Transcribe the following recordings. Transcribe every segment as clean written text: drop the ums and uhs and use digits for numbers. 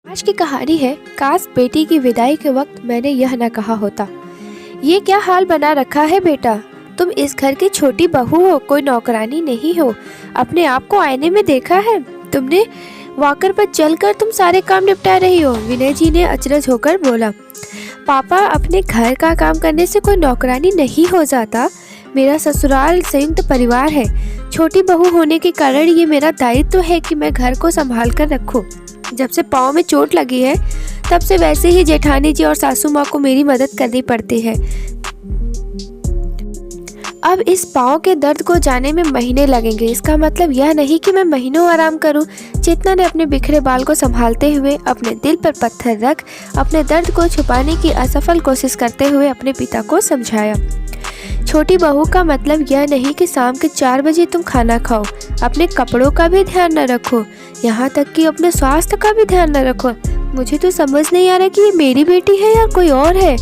आज की कहानी है, काश बेटी की विदाई के वक्त मैंने यह न कहा होता। ये क्या हाल बना रखा है बेटा, तुम इस घर की छोटी बहू हो, कोई नौकरानी नहीं हो। अपने आप को आईने में देखा है तुमने? वॉकर पर चलकर तुम सारे काम निपटा रही हो। विनय जी ने अचरज होकर बोला। पापा, अपने घर का काम करने से कोई नौकरानी नहीं हो जाता। मेरा ससुराल संयुक्त परिवार है। छोटी बहू होने के कारण ये मेरा दायित्व है कि मैं घर को संभाल कर रखूं। जब से पाँव में चोट लगी है तब से वैसे ही जेठानी जी और सासू माँ को मेरी मदद करनी पड़ती है। अब इस पाँव के दर्द को जाने में महीने लगेंगे। इसका मतलब यह नहीं कि मैं महीनों आराम करूं। चेतना ने अपने बिखरे बाल को संभालते हुए अपने दिल पर पत्थर रख अपने दर्द को छुपाने की असफल कोशिश करते हुए अपने पिता को समझाया। छोटी बहू का मतलब यह नहीं कि शाम के 4 बजे तुम खाना खाओ। अपने कपड़ों का भी ध्यान न रखो, यहाँ तक कि अपने स्वास्थ्य का भी ध्यान न रखो। मुझे तो समझ नहीं आ रहा कि ये मेरी बेटी है या कोई और है।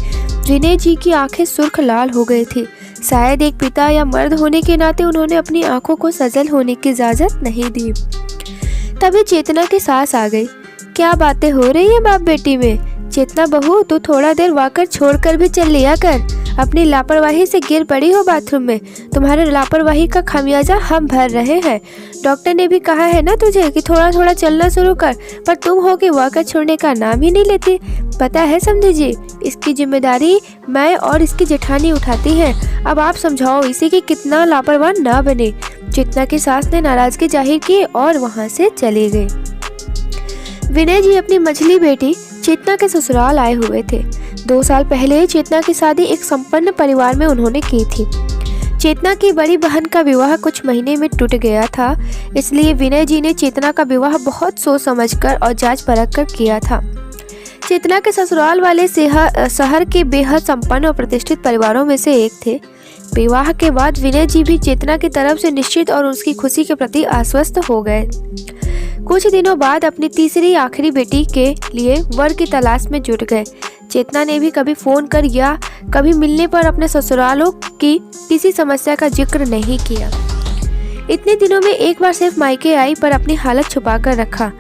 विनय जी की आंखें सुर्ख लाल हो गई थी। शायद एक पिता या मर्द होने के नाते उन्होंने अपनी आंखों को सजल होने की इजाजत नहीं दी। तभी चेतना की सास आ गई। क्या बातें हो रही है बाप बेटी में? चेतना बहू, तू थोड़ा देर वाकर छोड़कर भी चल लिया कर। अपनी लापरवाही से गिर पड़ी हो बाथरूम में। तुम्हारे लापरवाही का खामियाजा हम भर रहे हैं। डॉक्टर ने भी कहा है ना तुझे कि थोड़ा थोड़ा चलना शुरू कर, पर तुम हो कि वाकर छोड़ने का नाम ही नहीं लेती। पता है समझी जी, इसकी जिम्मेदारी मैं और इसकी जेठानी उठाती हैं। अब आप समझाओ इसे कि कितना लापरवाह ना बने। चेतना की सास ने नाराजगी जाहिर की और वहाँ से चले गए। विनय जी अपनी मझली बेटी चेतना के ससुराल आए हुए थे। 2 साल पहले चेतना की शादी एक संपन्न परिवार में उन्होंने की थी। चेतना की बड़ी बहन का विवाह कुछ महीने में टूट गया था, इसलिए विनय जी ने चेतना का विवाह बहुत सोच समझकर और जांच परख कर किया था। चेतना के ससुराल वाले शहर के बेहद संपन्न और प्रतिष्ठित परिवारों में से एक थे। विवाह के बाद विनय जी भी चेतना की तरफ से निश्चित और उसकी खुशी के प्रति आश्वस्त हो गए। कुछ दिनों बाद अपनी तीसरी आखिरी बेटी के लिए वर की तलाश में जुट गए। चेतना ने भी कभी फोन कर या कभी मिलने पर अपने ससुरालों की किसी समस्या का जिक्र नहीं किया। इतने दिनों में एक बार सिर्फ मायके आई, पर अपनी हालत छुपा कर रखा।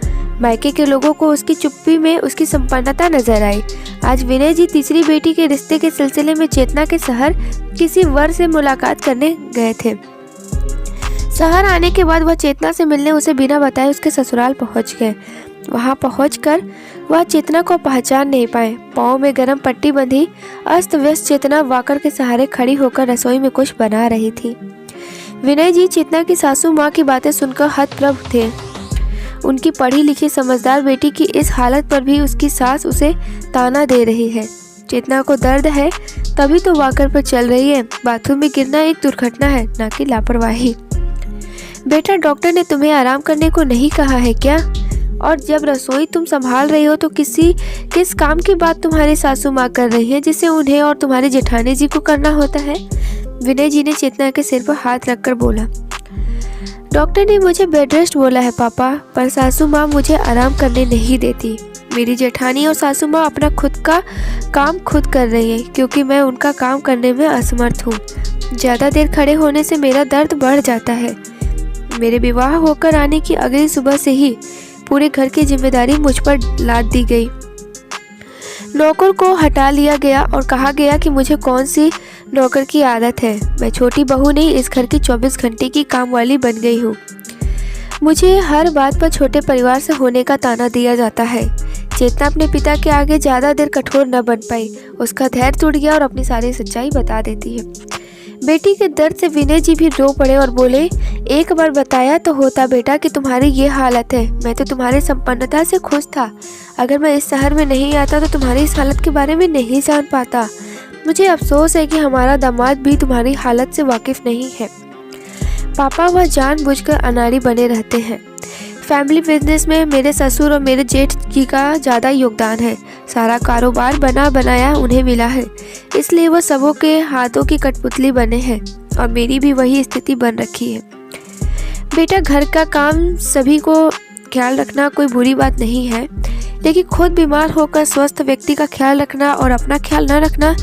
मायके के लोगों को उसकी चुप्पी में उसकी संपन्नता नजर आई। आज विनय जी तीसरी बेटी के रिश्ते के सिलसिले में चेतना के शहर किसी वर से मुलाकात करने गए थे। शहर आने के बाद वह चेतना से मिलने उसे बिना बताए उसके ससुराल पहुंच गए। वहां पहुंचकर वह चेतना को पहचान नहीं पाए। पाँव में गरम पट्टी बंधी अस्त व्यस्त चेतना वाकर के सहारे खड़ी होकर रसोई में कुछ बना रही थी। विनय जी चेतना की सासू माँ की बातें सुनकर हतप्रभ थे। उनकी पढ़ी लिखी समझदार बेटी की इस हालत पर भी उसकी सास उसे ताना दे रही है। चेतना को दर्द है तभी तो वाकर पर चल रही है। बाथरूम में गिरना एक दुर्घटना है, न कि लापरवाही। बेटा, डॉक्टर ने तुम्हें आराम करने को नहीं कहा है क्या? और जब रसोई तुम संभाल रही हो तो किस काम की बात तुम्हारी सासू माँ कर रही है जिसे उन्हें और तुम्हारे जेठानी जी को करना होता है? विनय जी ने चेतना के सिर पर हाथ रखकर बोला। डॉक्टर ने मुझे बेड रेस्ट बोला है पापा, पर सासू माँ मुझे आराम करने नहीं देती। मेरी जेठानी और सासू माँ अपना खुद का काम खुद कर रही है क्योंकि मैं उनका काम करने में असमर्थ हूँ। ज़्यादा देर खड़े होने से मेरा दर्द बढ़ जाता है। मेरे विवाह होकर आने की अगली सुबह से ही पूरे घर की जिम्मेदारी मुझ पर लाद दी गई। नौकर को हटा लिया गया और कहा गया कि मुझे कौन सी नौकर की आदत है। मैं छोटी बहू नहीं, इस घर की 24 घंटे की काम वाली बन गई हूँ। मुझे हर बात पर छोटे परिवार से होने का ताना दिया जाता है। चेतना अपने पिता के आगे ज़्यादा देर कठोर न बन पाई। उसका धैर्य टूट गया और अपनी सारी सच्चाई बता देती है। बेटी के दर्द से विनय जी भी रो पड़े और बोले, एक बार बताया तो होता बेटा कि तुम्हारी ये हालत है। मैं तो तुम्हारी संपन्नता से खुश था। अगर मैं इस शहर में नहीं आता तो तुम्हारी इस हालत के बारे में नहीं जान पाता। मुझे अफसोस है कि हमारा दामाद भी तुम्हारी हालत से वाकिफ नहीं है। पापा, वह जानबूझकर अनाड़ी बने रहते हैं। फैमिली बिजनेस में मेरे ससुर और मेरे जेठ जी का ज़्यादा योगदान है। सारा कारोबार बना बनाया उन्हें मिला है, इसलिए वो सबों के हाथों की कठपुतली बने हैं और मेरी भी वही स्थिति बन रखी है। बेटा, घर का काम सभी को ख्याल रखना कोई बुरी बात नहीं है, लेकिन खुद बीमार होकर स्वस्थ व्यक्ति का ख्याल रखना और अपना ख्याल न रखना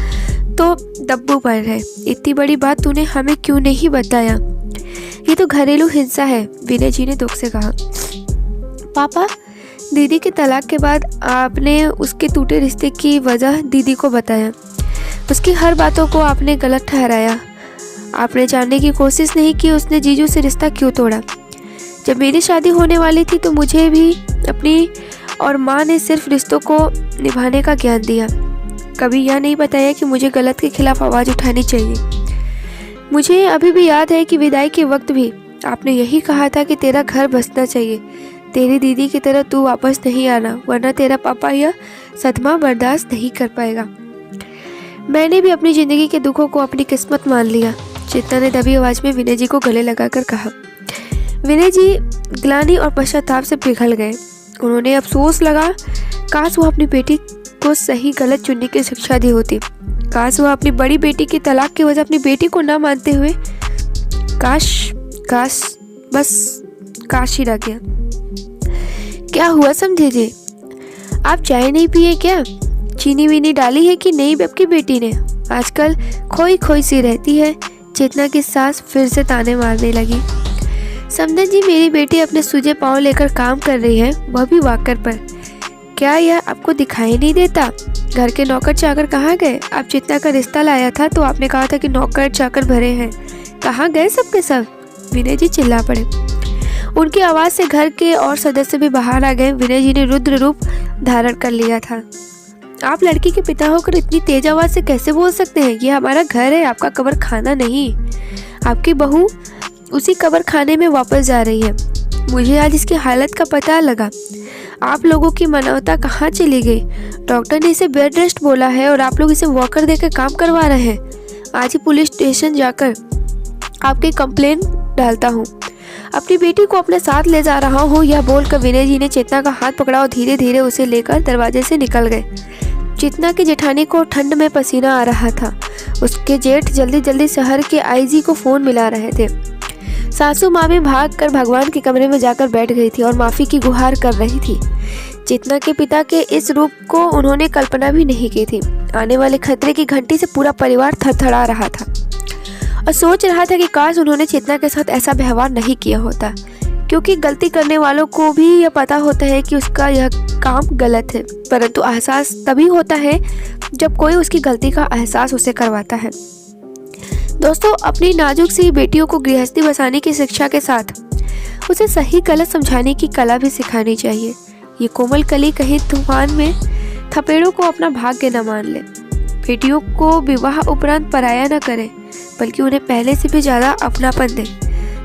तो दब्बू पर है। इतनी बड़ी बात तूने हमें क्यों नहीं बताया? ये तो घरेलू हिंसा है, विनय जी ने दुख से कहा। पापा, दीदी के तलाक के बाद आपने उसके टूटे रिश्ते की वजह दीदी को बताया। उसकी हर बातों को आपने गलत ठहराया। आपने जानने की कोशिश नहीं की उसने जीजू से रिश्ता क्यों तोड़ा। जब मेरी शादी होने वाली थी तो मुझे भी अपनी और माँ ने सिर्फ रिश्तों को निभाने का ज्ञान दिया। कभी यह नहीं बताया कि मुझे गलत के खिलाफ आवाज़ उठानी चाहिए। मुझे अभी भी याद है कि विदाई के वक्त भी आपने यही कहा था कि तेरा घर बसना चाहिए, तेरी दीदी की तरह तू वापस नहीं आना, वरना तेरा पापा यह सदमा बर्दाश्त नहीं कर पाएगा। मैंने भी अपनी ज़िंदगी के दुखों को अपनी किस्मत मान लिया, चेतना ने दबी आवाज़ में विनय जी को गले लगाकर कहा। विनय जी ग्लानि और पश्चाताप से पिघल गए। उन्होंने अफसोस लगा, काश वो अपनी बेटी को सही गलत चुनने की शिक्षा दी होती। काश वो अपनी बड़ी बेटी की तलाक की वजह अपनी बेटी को ना मानते हुए काश ही रह गया। क्या हुआ समझे जी? आप चाय नहीं पिए क्या? चीनी वीनी डाली है कि नहीं आपकी बेटी ने? आजकल खोई खोई सी रहती है। चेतना की सास फिर से ताने मारने लगी। समधन जी, मेरी बेटी अपने सूजे पाँव लेकर काम कर रही है, वह भी वाकर पर। क्या यह आपको दिखाई नहीं देता? घर के नौकर चाकर कहाँ गए? आप चेतना का रिश्ता लाया था तो आपने कहा था कि नौकर चाकर भरे हैं, कहाँ गए सबके सब? विनय जी चिल्ला पड़े। उनकी आवाज़ से घर के और सदस्य भी बाहर आ गए। विनय जी ने रुद्र रूप धारण कर लिया था। आप लड़की के पिता होकर इतनी तेज आवाज़ से कैसे बोल सकते हैं? ये हमारा घर है, आपका कब्र खाना नहीं। आपकी बहू उसी कब्र खाने में वापस जा रही है। मुझे आज इसकी हालत का पता लगा। आप लोगों की मानवता कहाँ चली गई? डॉक्टर ने इसे बेड रेस्ट बोला है और आप लोग इसे वॉकर देकर काम करवा रहे हैं। आज ही पुलिस स्टेशन जाकर आपकी कंप्लेन डालता हूँ। अपनी बेटी को अपने साथ ले जा रहा हूँ, यह बोलकर विनय जी ने चेतना का हाथ पकड़ा और धीरे धीरे उसे लेकर दरवाजे से निकल गए। चेतना की जेठानी को ठंड में पसीना आ रहा था। उसके जेठ जल्दी जल्दी शहर के आईजी को फ़ोन मिला रहे थे। सासू माँ भी भाग कर भगवान के कमरे में जाकर बैठ गई थी और माफ़ी की गुहार कर रही थी। चेतना के पिता के इस रूप को उन्होंने कल्पना भी नहीं की थी। आने वाले खतरे की घंटी से पूरा परिवार थरथरा रहा था और सोच रहा था कि काश उन्होंने चेतना के साथ ऐसा व्यवहार नहीं किया होता, क्योंकि गलती करने वालों को भी यह पता होता है कि उसका यह काम गलत है, परंतु एहसास तभी होता है जब कोई उसकी गलती का एहसास उसे करवाता है। दोस्तों, अपनी नाजुक सी बेटियों को गृहस्थी बसाने की शिक्षा के साथ उसे सही गलत समझाने की कला भी सिखानी चाहिए। ये कोमल कली कहीं तूफान में थपेड़ों को अपना भाग्य न मान ले। बेटियों को विवाह उपरांत पराया न करे, बल्कि उन्हें पहले से भी ज़्यादा अपनापन दे,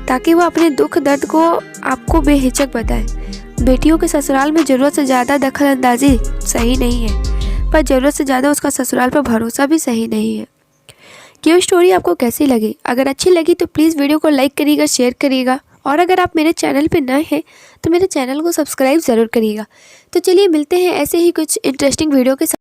ताकि वह अपने दुख दर्द को आपको बेहिचक बताए। बेटियों के ससुराल में ज़रूरत से ज़्यादा दखल अंदाजी सही नहीं है, पर ज़रूरत से ज़्यादा उसका ससुराल पर भरोसा भी सही नहीं है। ये स्टोरी आपको कैसी लगी? अगर अच्छी लगी तो प्लीज़ वीडियो को लाइक करिएगा, शेयर करिएगा, और अगर आप मेरे चैनल पे नए हैं तो मेरे चैनल को सब्सक्राइब ज़रूर करिएगा। तो चलिए मिलते हैं ऐसे ही कुछ इंटरेस्टिंग वीडियो के साथ।